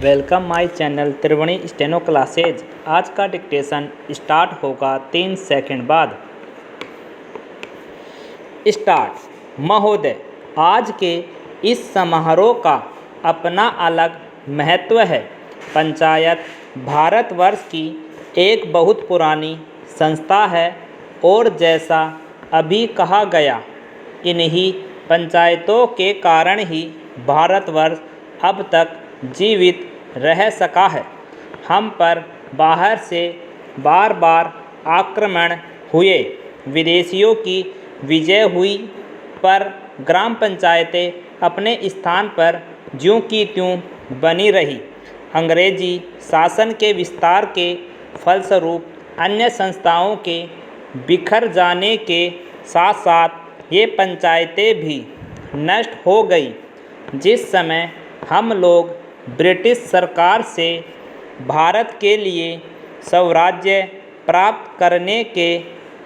Welcome my channel Triveni steno classes. आज का dictation start होगा 3 सेकंड बाद। स्टार्ट। महोदय, आज के इस समारोह का अपना अलग महत्व है। पंचायत भारतवर्ष की एक बहुत पुरानी संस्था है और जैसा अभी कहा गया, इन्हीं पंचायतों के कारण ही भारतवर्ष अब तक जीवित रह सका है। हम पर बाहर से बार बार आक्रमण हुए, विदेशियों की विजय हुई, पर ग्राम पंचायतें अपने स्थान पर ज्यों की त्यों बनी रही। अंग्रेजी शासन के विस्तार के फलस्वरूप अन्य संस्थाओं के बिखर जाने के साथ साथ ये पंचायतें भी नष्ट हो गई। जिस समय हम लोग ब्रिटिश सरकार से भारत के लिए स्वराज्य प्राप्त करने के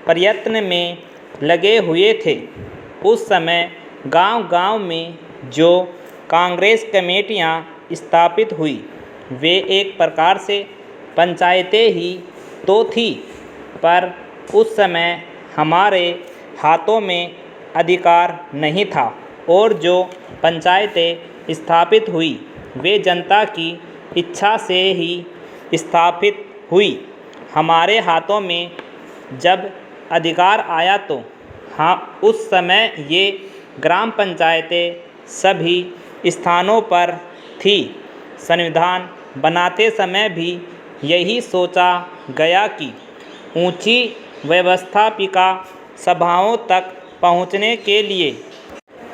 प्रयत्न में लगे हुए थे, उस समय गांव-गांव में जो कांग्रेस कमेटियां स्थापित हुई, वे एक प्रकार से पंचायतें ही तो थी, पर उस समय हमारे हाथों में अधिकार नहीं था और जो पंचायतें स्थापित हुई वे जनता की इच्छा से ही स्थापित हुई। हमारे हाथों में जब अधिकार आया तो हाँ, उस समय ये ग्राम पंचायतें सभी स्थानों पर थी। संविधान बनाते समय भी यही सोचा गया कि ऊंची व्यवस्थापिका सभाओं तक पहुंचने के लिए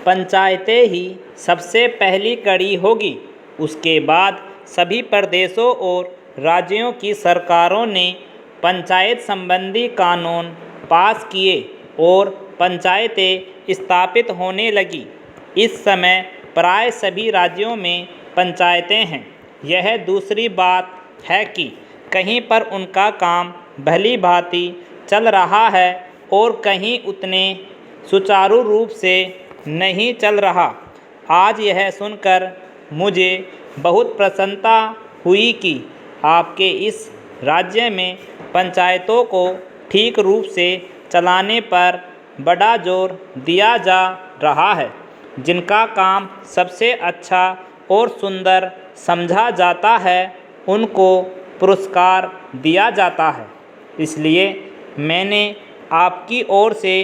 पंचायतें ही सबसे पहली कड़ी होगी। उसके बाद सभी प्रदेशों और राज्यों की सरकारों ने पंचायत संबंधी कानून पास किए और पंचायतें स्थापित होने लगी। इस समय प्राय सभी राज्यों में पंचायतें हैं। यह दूसरी बात है कि कहीं पर उनका काम भली भांति चल रहा है और कहीं उतने सुचारू रूप से नहीं चल रहा। आज यह सुनकर मुझे बहुत प्रसन्नता हुई कि आपके इस राज्य में पंचायतों को ठीक रूप से चलाने पर बड़ा जोर दिया जा रहा है। जिनका काम सबसे अच्छा और सुंदर समझा जाता है, उनको पुरस्कार दिया जाता है। इसलिए मैंने आपकी ओर से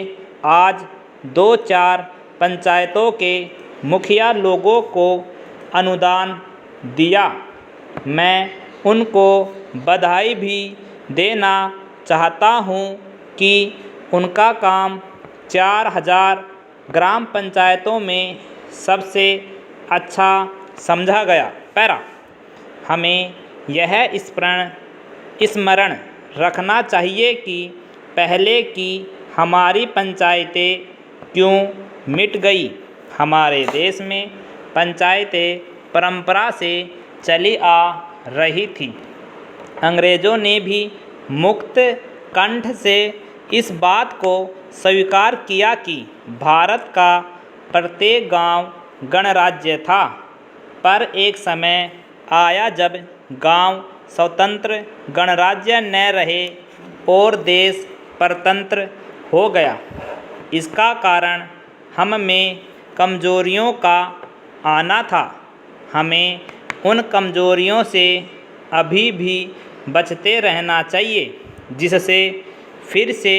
आज 2-4 पंचायतों के मुखिया लोगों को अनुदान दिया। मैं उनको बधाई भी देना चाहता हूँ कि उनका काम 4000 ग्राम पंचायतों में सबसे अच्छा समझा गया। पैरा, हमें यह स्मरण रखना चाहिए कि पहले की हमारी पंचायतें क्यों मिट गई। हमारे देश में पंचायतें परंपरा से चली आ रही थी। अंग्रेज़ों ने भी मुक्त कंठ से इस बात को स्वीकार किया कि भारत का प्रत्येक गांव गणराज्य था, पर एक समय आया जब गांव स्वतंत्र गणराज्य न रहे और देश परतंत्र हो गया। इसका कारण हम में कमजोरियों का आना था। हमें उन कमजोरियों से अभी भी बचते रहना चाहिए, जिससे फिर से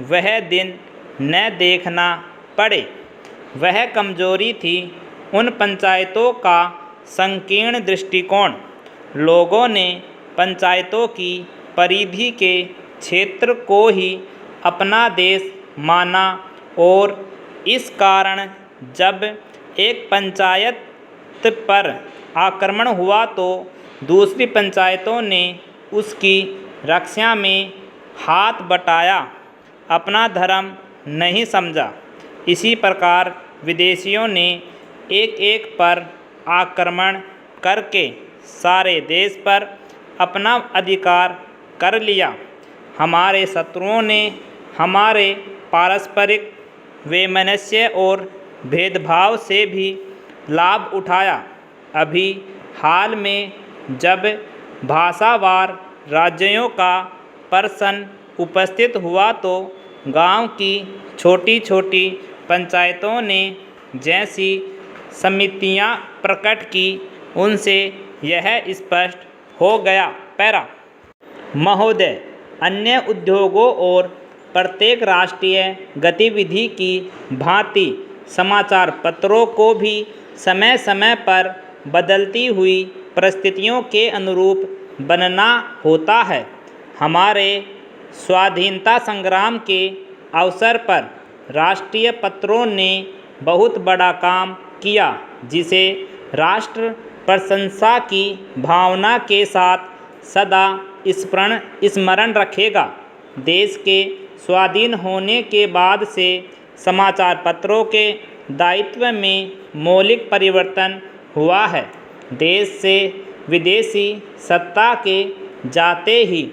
वह दिन न देखना पड़े। वह कमजोरी थी उन पंचायतों का संकीर्ण दृष्टिकोण। लोगों ने पंचायतों की परिधि के क्षेत्र को ही अपना देश माना और इस कारण जब एक पंचायत पर आक्रमण हुआ तो दूसरी पंचायतों ने उसकी रक्षा में हाथ बटाया, अपना धर्म नहीं समझा। इसी प्रकार विदेशियों ने एक एक पर आक्रमण करके सारे देश पर अपना अधिकार कर लिया। हमारे शत्रुओं ने हमारे पारस्परिक वैमनस्य और भेदभाव से भी लाभ उठाया। अभी हाल में जब भाषावार राज्यों का प्रश्न उपस्थित हुआ तो गांव की छोटी छोटी पंचायतों ने जैसी समितियां प्रकट की, उनसे यह स्पष्ट हो गया। पैरा महोदय, अन्य उद्योगों और प्रत्येक राष्ट्रीय गतिविधि की भांति समाचार पत्रों को भी समय समय पर बदलती हुई परिस्थितियों के अनुरूप बनना होता है। हमारे स्वाधीनता संग्राम के अवसर पर राष्ट्रीय पत्रों ने बहुत बड़ा काम किया, जिसे राष्ट्र प्रशंसा की भावना के साथ सदा स्मरण रखेगा। देश के स्वाधीन होने के बाद से समाचार पत्रों के दायित्व में मौलिक परिवर्तन हुआ है। देश से विदेशी सत्ता के जाते ही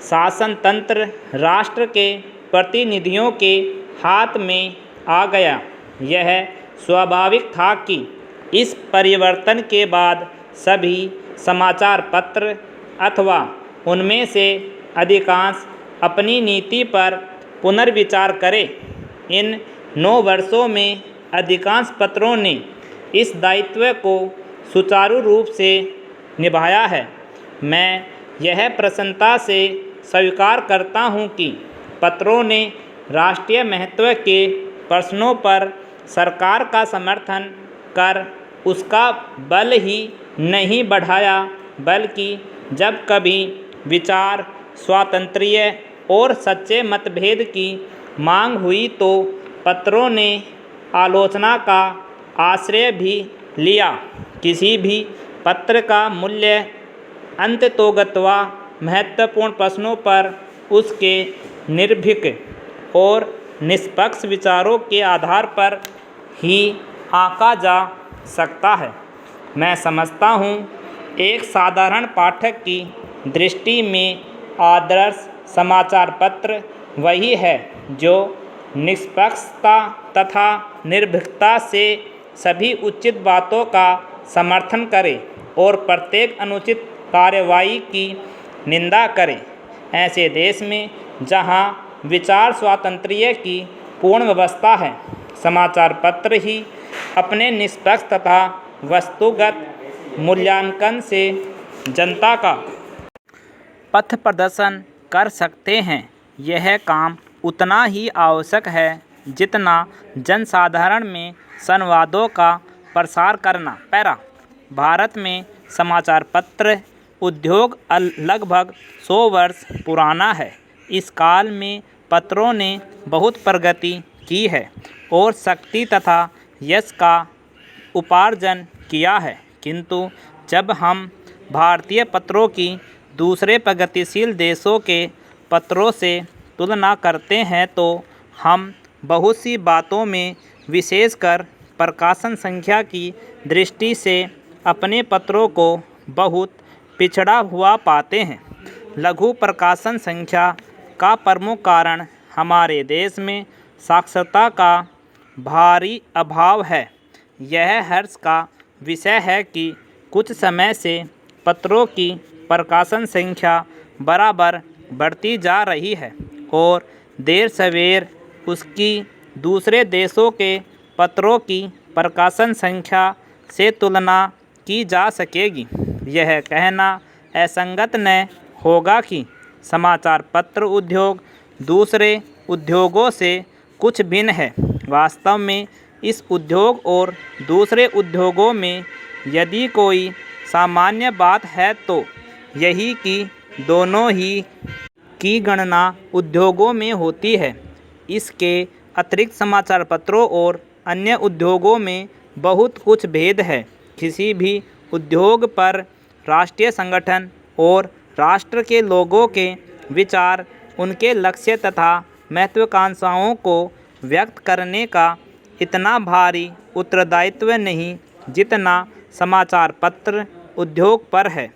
शासन तंत्र राष्ट्र के प्रतिनिधियों के हाथ में आ गया। यह स्वाभाविक था कि इस परिवर्तन के बाद सभी समाचार पत्र अथवा उनमें से अधिकांश अपनी नीति पर पुनर्विचार करें। इन 9 वर्षों में अधिकांश पत्रों ने इस दायित्व को सुचारू रूप से निभाया है। मैं यह प्रसन्नता से स्वीकार करता हूं कि पत्रों ने राष्ट्रीय महत्व के प्रश्नों पर सरकार का समर्थन कर उसका बल ही नहीं बढ़ाया, बल्कि जब कभी विचार स्वातंत्र्य और सच्चे मतभेद की मांग हुई तो पत्रों ने आलोचना का आश्रय भी लिया। किसी भी पत्र का मूल्य अंततोगत्वा महत्वपूर्ण प्रश्नों पर उसके निर्भीक और निष्पक्ष विचारों के आधार पर ही आंका जा सकता है। मैं समझता हूँ, एक साधारण पाठक की दृष्टि में आदर्श समाचार पत्र वही है जो निष्पक्षता तथा निर्भीकता से सभी उचित बातों का समर्थन करे और प्रत्येक अनुचित कार्रवाई की निंदा करे। ऐसे देश में जहाँ विचार स्वातंत्र्य की पूर्ण व्यवस्था है, समाचार पत्र ही अपने निष्पक्ष तथा वस्तुगत मूल्यांकन से जनता का पथ प्रदर्शन कर सकते हैं। यह काम उतना ही आवश्यक है जितना जनसाधारण में संवादों का प्रसार करना। पैरा भारत में समाचार पत्र उद्योग लगभग 100 वर्ष पुराना है। इस काल में पत्रों ने बहुत प्रगति की है और शक्ति तथा यश का उपार्जन किया है, किंतु जब हम भारतीय पत्रों की दूसरे प्रगतिशील देशों के पत्रों से तुलना करते हैं तो हम बहुत सी बातों में, विशेषकर प्रकाशन संख्या की दृष्टि से, अपने पत्रों को बहुत पिछड़ा हुआ पाते हैं। लघु प्रकाशन संख्या का प्रमुख कारण हमारे देश में साक्षरता का भारी अभाव है। यह हर्ष का विषय है कि कुछ समय से पत्रों की प्रकाशन संख्या बराबर बढ़ती जा रही है और देर सवेर उसकी दूसरे देशों के पत्रों की प्रकाशन संख्या से तुलना की जा सकेगी। यह कहना असंगत न होगा कि समाचार पत्र उद्योग दूसरे उद्योगों से कुछ भिन्न है। वास्तव में इस उद्योग और दूसरे उद्योगों में यदि कोई सामान्य बात है तो यही कि दोनों ही की गणना उद्योगों में होती है। इसके अतिरिक्त समाचार पत्रों और अन्य उद्योगों में बहुत कुछ भेद है। किसी भी उद्योग पर राष्ट्रीय संगठन और राष्ट्र के लोगों के विचार, उनके लक्ष्य तथा महत्वाकांक्षाओं को व्यक्त करने का इतना भारी उत्तरदायित्व नहीं जितना समाचार पत्र उद्योग पर है।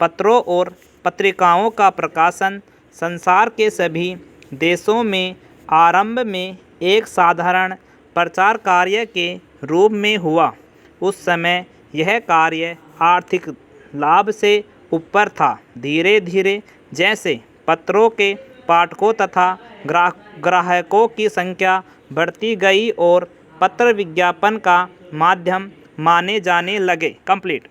पत्रों और पत्रिकाओं का प्रकाशन संसार के सभी देशों में आरंभ में एक साधारण प्रचार कार्य के रूप में हुआ। उस समय यह कार्य आर्थिक लाभ से ऊपर था। धीरे धीरे जैसे पत्रों के पाठकों तथा ग्राहकों की संख्या बढ़ती गई और पत्र विज्ञापन का माध्यम माने जाने लगे। कंप्लीट।